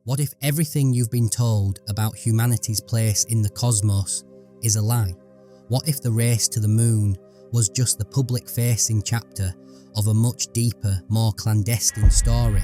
What if everything you've been told about humanity's place in the cosmos is a lie? What if the race to the moon was just the public-facing chapter of a much deeper, more clandestine story?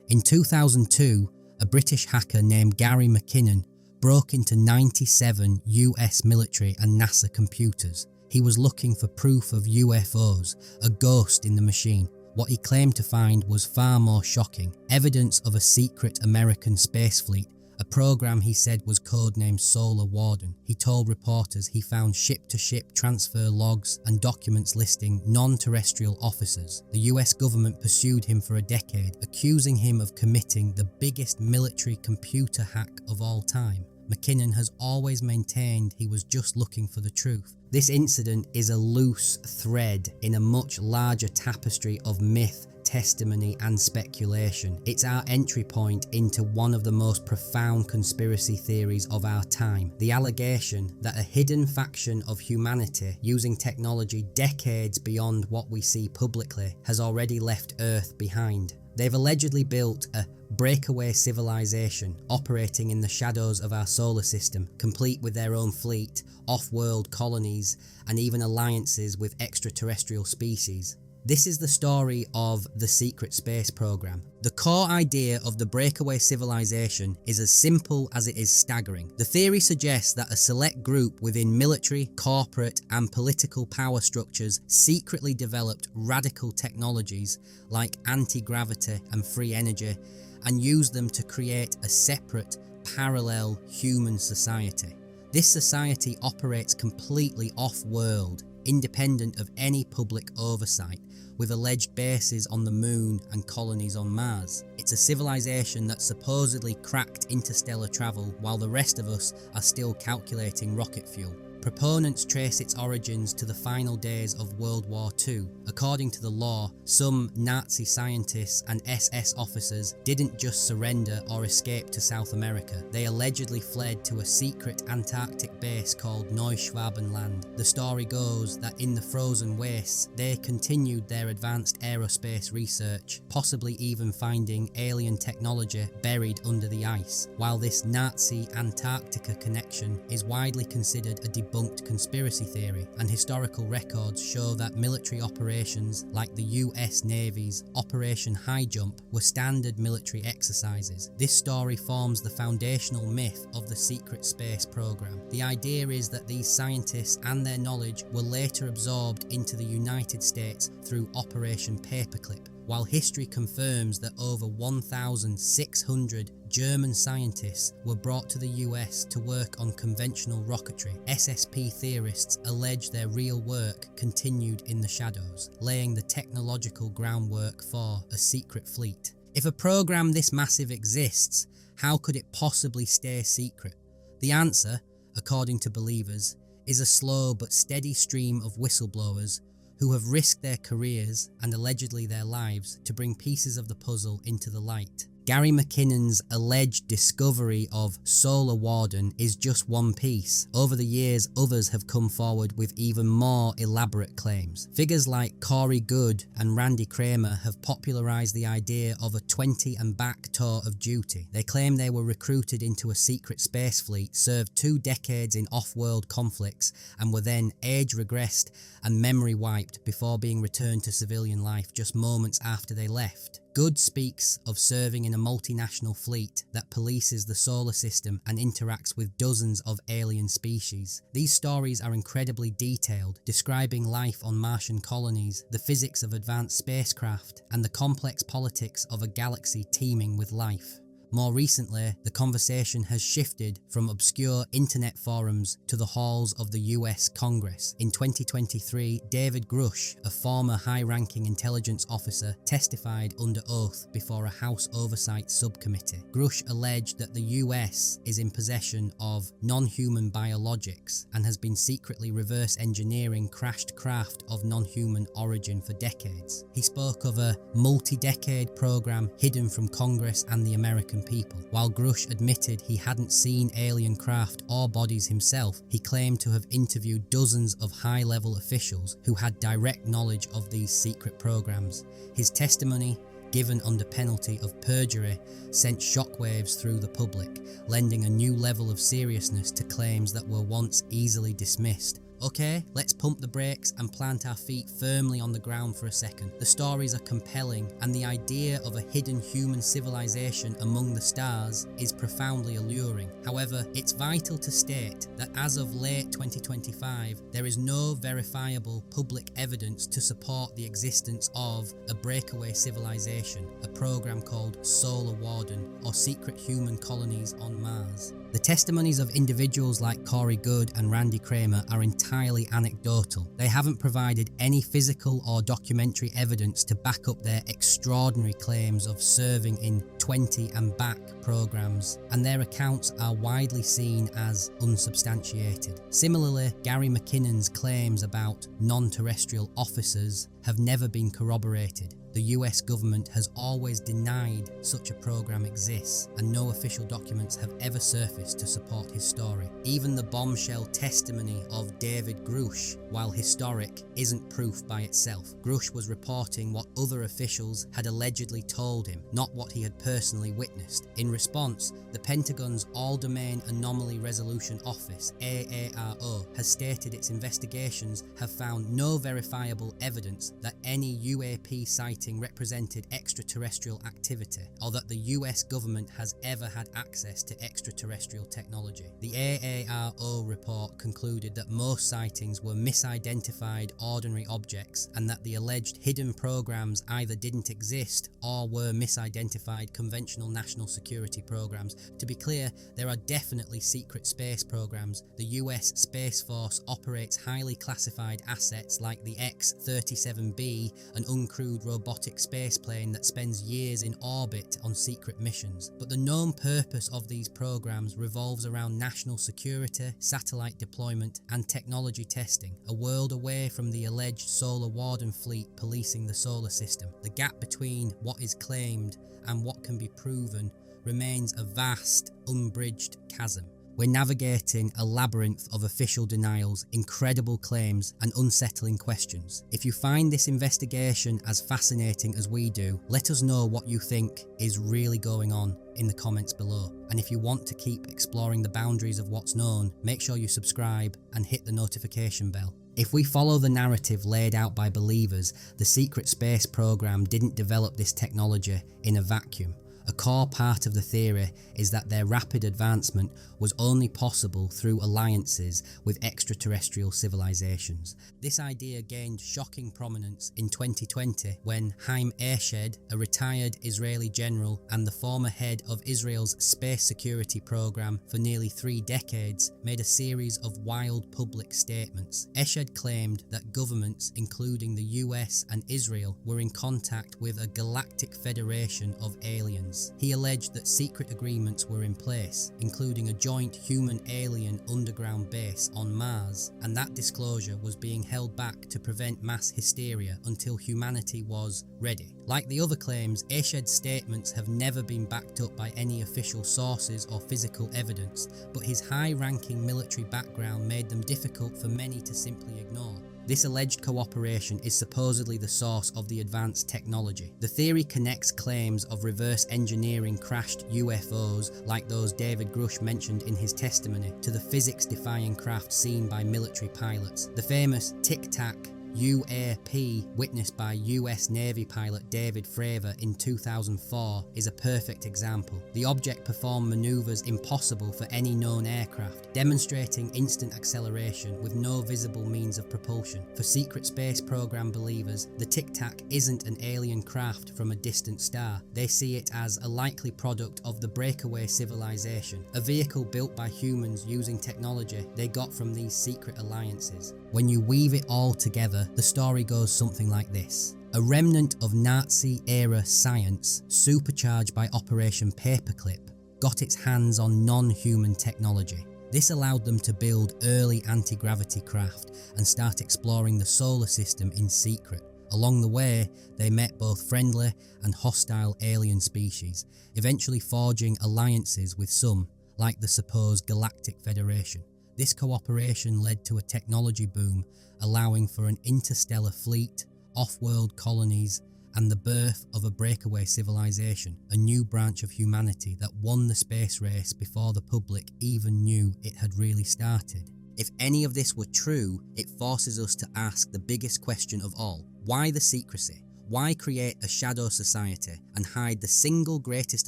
In 2002, a British hacker named Gary McKinnon broke into 97 US military and NASA computers. He was looking for proof of UFOs, a ghost in the machine. What he claimed to find was far more shocking: evidence of a secret American space fleet, a program he said was codenamed Solar Warden. He told reporters he found ship-to-ship transfer logs and documents listing non-terrestrial officers. The US government pursued him for a decade, accusing him of committing the biggest military computer hack of all time. McKinnon has always maintained he was just looking for the truth. This incident is a loose thread in a much larger tapestry of myth, testimony and speculation. It's our entry point into one of the most profound conspiracy theories of our time: the allegation that a hidden faction of humanity, using technology decades beyond what we see publicly, has already left Earth behind. They've allegedly built a breakaway civilization operating in the shadows of our solar system, complete with their own fleet, off-world colonies, and even alliances with extraterrestrial species. This is the story of the secret space program. The core idea of the breakaway civilization is as simple as it is staggering. The theory suggests that a select group within military, corporate, and political power structures secretly developed radical technologies like anti-gravity and free energy and used them to create a separate, parallel human society. This society operates completely off-world, independent of any public oversight, with alleged bases on the moon and colonies on Mars. It's a civilization that supposedly cracked interstellar travel while the rest of us are still calculating rocket fuel. Proponents trace its origins to the final days of World War II. According to the law, some Nazi scientists and SS officers didn't just surrender or escape to South America. They allegedly fled to a secret Antarctic base called Neuschwabenland. The story goes that in the frozen wastes, they continued their advanced aerospace research, possibly even finding alien technology buried under the ice. While this Nazi-Antarctica connection is widely considered a debunked conspiracy theory, and historical records show that military operations like the US Navy's Operation High Jump were standard military exercises. This story forms the foundational myth of the secret space program. The idea is that these scientists and their knowledge were later absorbed into the United States through Operation Paperclip. While history confirms that over 1,600 German scientists were brought to the US to work on conventional rocketry, SSP theorists allege their real work continued in the shadows, laying the technological groundwork for a secret fleet. If a program this massive exists, how could it possibly stay secret? The answer, according to believers, is a slow but steady stream of whistleblowers who have risked their careers and allegedly their lives to bring pieces of the puzzle into the light. Gary McKinnon's alleged discovery of Solar Warden is just one piece. Over the years, others have come forward with even more elaborate claims. Figures like Corey Goode and Randy Kramer have popularized the idea of a 20 and back tour of duty. They claim they were recruited into a secret space fleet, served 2 decades in off-world conflicts, and were then age regressed and memory wiped before being returned to civilian life just moments after they left. Goode speaks of serving in a multinational fleet that polices the solar system and interacts with dozens of alien species. These stories are incredibly detailed, describing life on Martian colonies, the physics of advanced spacecraft, and the complex politics of a galaxy teeming with life. More recently, the conversation has shifted from obscure internet forums to the halls of the US Congress. In 2023, David Grush, a former high-ranking intelligence officer, testified under oath before a House Oversight Subcommittee. Grush alleged that the US is in possession of non-human biologics and has been secretly reverse engineering crashed craft of non-human origin for decades. He spoke of a multi-decade program hidden from Congress and the American people. While Grush admitted he hadn't seen alien craft or bodies himself, he claimed to have interviewed dozens of high-level officials who had direct knowledge of these secret programs. His testimony, given under penalty of perjury, sent shockwaves through the public, lending a new level of seriousness to claims that were once easily dismissed. Okay, let's pump the brakes and plant our feet firmly on the ground for a second. The stories are compelling, and the idea of a hidden human civilization among the stars is profoundly alluring. However, it's vital to state that as of late 2025, there is no verifiable public evidence to support the existence of a breakaway civilization, a program called Solar Warden, or secret human colonies on Mars. The testimonies of individuals like Corey Goode and Randy Kramer are entirely anecdotal. They haven't provided any physical or documentary evidence to back up their extraordinary claims of serving in 20 and back programs, and their accounts are widely seen as unsubstantiated. Similarly, Gary McKinnon's claims about non-terrestrial officers have never been corroborated. The US government has always denied such a program exists, and no official documents have ever surfaced to support his story. Even the bombshell testimony of David Grush, while historic, isn't proof by itself. Grush was reporting what other officials had allegedly told him, not what he had personally witnessed. In response, the Pentagon's All-Domain Anomaly Resolution Office, AARO, has stated its investigations have found no verifiable evidence that any UAP sighting represented extraterrestrial activity, or that the US government has ever had access to extraterrestrial technology. The AARO report concluded that most sightings were misidentified ordinary objects, and that the alleged hidden programs either didn't exist or were misidentified conventional national security programs. To be clear, there are definitely secret space programs. The US Space Force operates highly classified assets like the X-37B, an uncrewed robotic spaceplane that spends years in orbit on secret missions. But the known purpose of these programs revolves around national security, satellite deployment, and technology testing, a world away from the alleged Solar Warden fleet policing the solar system. The gap between what is claimed and what can be proven remains a vast, unbridged chasm. We're navigating a labyrinth of official denials, incredible claims, and unsettling questions. If you find this investigation as fascinating as we do, let us know what you think is really going on in the comments below. And if you want to keep exploring the boundaries of what's known, make sure you subscribe and hit the notification bell. If we follow the narrative laid out by believers, the secret space program didn't develop this technology in a vacuum. A core part of the theory is that their rapid advancement was only possible through alliances with extraterrestrial civilizations. This idea gained shocking prominence in 2020 when Haim Eshed, a retired Israeli general and the former head of Israel's space security program for nearly 3 decades, made a series of wild public statements. Eshed claimed that governments, including the US and Israel, were in contact with a galactic federation of aliens. He alleged that secret agreements were in place, including a joint human-alien underground base on Mars, and that disclosure was being held back to prevent mass hysteria until humanity was ready. Like the other claims, Eshed's statements have never been backed up by any official sources or physical evidence, but his high-ranking military background made them difficult for many to simply ignore. This alleged cooperation is supposedly the source of the advanced technology. The theory connects claims of reverse engineering crashed UFOs, like those David Grush mentioned in his testimony, to the physics-defying craft seen by military pilots. The famous Tic Tac UAP, witnessed by US Navy pilot David Fravor in 2004, is a perfect example. The object performed maneuvers impossible for any known aircraft, demonstrating instant acceleration with no visible means of propulsion. For secret space program believers, the Tic Tac isn't an alien craft from a distant star. They see it as a likely product of the Breakaway civilization, a vehicle built by humans using technology they got from these secret alliances. When you weave it all together, the story goes something like this. A remnant of Nazi-era science, supercharged by Operation Paperclip, got its hands on non-human technology. This allowed them to build early anti-gravity craft and start exploring the solar system in secret. Along the way, they met both friendly and hostile alien species, eventually forging alliances with some, like the supposed Galactic Federation. This cooperation led to a technology boom, allowing for an interstellar fleet, off-world colonies, and the birth of a breakaway civilization, a new branch of humanity that won the space race before the public even knew it had really started. If any of this were true, it forces us to ask the biggest question of all. Why the secrecy? Why create a shadow society and hide the single greatest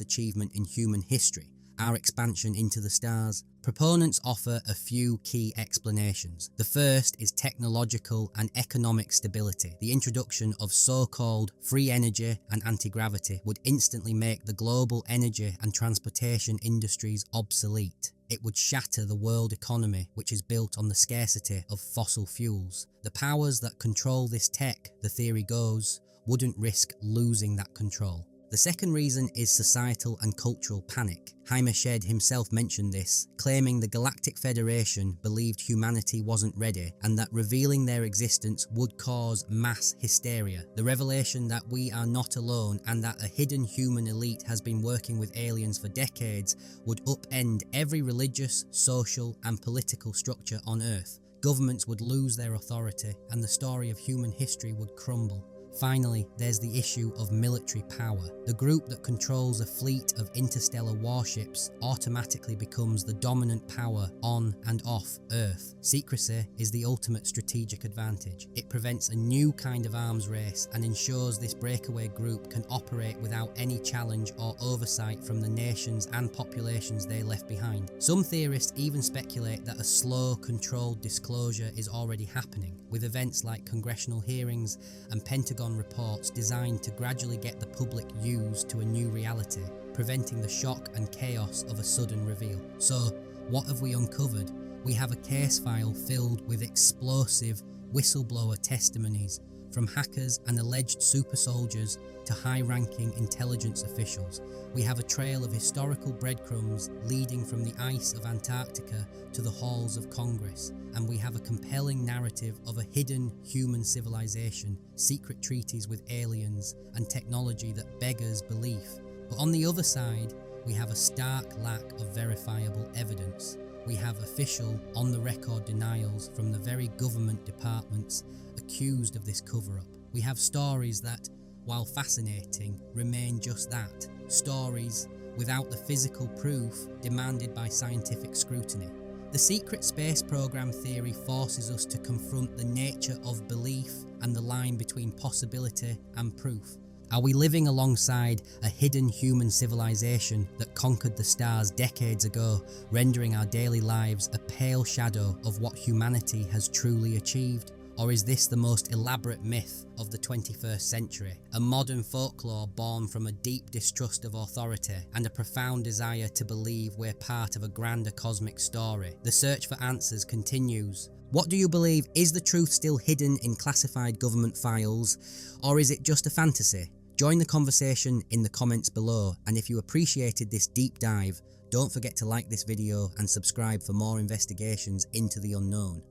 achievement in human history, our expansion into the stars? Proponents offer a few key explanations. The first is technological and economic stability. The introduction of so-called free energy and anti-gravity would instantly make the global energy and transportation industries obsolete. It would shatter the world economy, which is built on the scarcity of fossil fuels. The powers that control this tech, the theory goes, wouldn't risk losing that control. The second reason is societal and cultural panic. Jaime Shed himself mentioned this, claiming the Galactic Federation believed humanity wasn't ready and that revealing their existence would cause mass hysteria. The revelation that we are not alone and that a hidden human elite has been working with aliens for decades would upend every religious, social and political structure on Earth. Governments would lose their authority and the story of human history would crumble. Finally, there's the issue of military power. The group that controls a fleet of interstellar warships automatically becomes the dominant power on and off Earth. Secrecy is the ultimate strategic advantage. It prevents a new kind of arms race and ensures this breakaway group can operate without any challenge or oversight from the nations and populations they left behind. Some theorists even speculate that a slow, controlled disclosure is already happening, with events like congressional hearings and Pentagon reports designed to gradually get the public used to a new reality, preventing the shock and chaos of a sudden reveal. So, what have we uncovered? We have a case file filled with explosive whistleblower testimonies, from hackers and alleged super soldiers to high-ranking intelligence officials. We have a trail of historical breadcrumbs leading from the ice of Antarctica to the halls of Congress, and we have a compelling narrative of a hidden human civilization, secret treaties with aliens, and technology that beggars belief. But on the other side, we have a stark lack of verifiable evidence. We have official, on-the-record denials from the very government departments accused of this cover-up. We have stories that, while fascinating, remain just that, stories without the physical proof demanded by scientific scrutiny. The secret space program theory forces us to confront the nature of belief and the line between possibility and proof. Are we living alongside a hidden human civilization that conquered the stars decades ago, rendering our daily lives a pale shadow of what humanity has truly achieved? Or is this the most elaborate myth of the 21st century, a modern folklore born from a deep distrust of authority and a profound desire to believe we're part of a grander cosmic story? The search for answers continues. What do you believe? Is the truth still hidden in classified government files, or is it just a fantasy? Join the conversation in the comments below, and if you appreciated this deep dive, don't forget to like this video and subscribe for more investigations into the unknown.